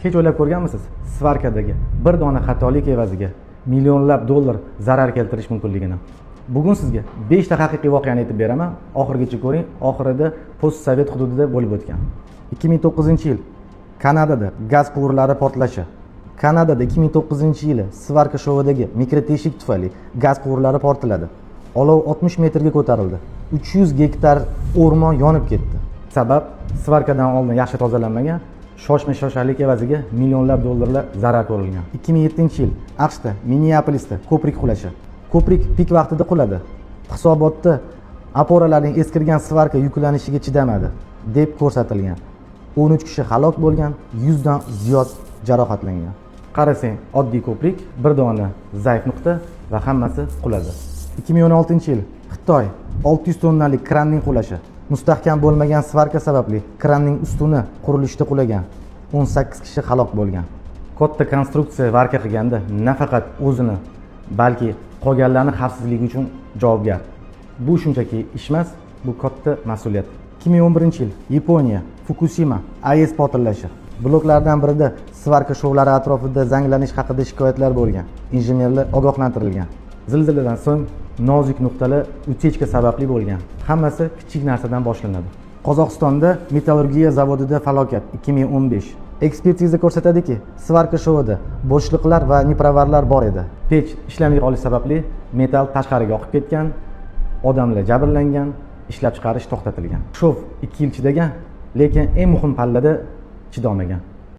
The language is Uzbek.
Hech o'ylab ko'rganmisiz? Svarkadagi bir dona xatolik evaziga millionlab dollar zarar keltirish mumkinligini. Bugun sizga 5 ta haqiqiy voqeani aytib beraman. Oxirigacha ko'ring. Oxirida post-sovet hududida bo'lib o'tgan. 2009-yil Kanadada gaz quvurlari portlashi. Kanadada 2009-yili svarka shovidagi mikroteshik tufayli gaz quvurlari portladi. Olov 60 metrga ko'tarildi. 300 gektar o'rmon yonib ketdi. Sabab svarkadan oldin yaxshi tozalanmagan, shoshma-shoshalik evaziga millionlab dollarlar zarar ko'rilgan. 2007-yil AQShda Minneapolisda ko'prik qulashi. Ko'prik pik vaqtida quladi. Hisobotda oporalarning eskirgan svarka yuklanishiga chidamadi deb ko'rsatilgan. 13 kishi halok bo'lgan, 100 dan ziyod jarohatlangan. Qarasang, oddiy ko'prik, bir dona zaif nuqta va hammasi quladi. 2016-yil Xitoy 600 tonnalik kranning qulashi. Mustahkam bo'lmagan svarka sababli kranning ustuni qurilishda qulagan. 18 kishi halok bo'lgan. Katta konstruksiya varka qilganda nafaqat o'zini, balki qolganlarning xavfsizligi uchun javobgar. Bu shunchaki ish emas, bu katta mas'uliyat. 2011-yil Yaponiya Fukushima AES portlashi. Bloklardan birida svarka shovlari atrofida zanglanish haqida shikoyatlar bo'lgan. Injenerlar ogohlantirilgan. Zilziladan so'ng nozik nuqtalar utechka sababli bo'lgan. Hammasi kichik narsadan boshlanadi. Qozog'istonda metallurgiya zavodida falokat 2015. Ekspertiza ko'rsatadiki, svarka shovida bo'shliqlar va nipravarlar bor edi. Pech ishlamay qolish sababli metall tashqariga oqib ketgan, odamlar jabrlangan, ishlab chiqarish to'xtatilgan. Shov 2 yil chidagan, lekin eng muhim pallada chidolmagan.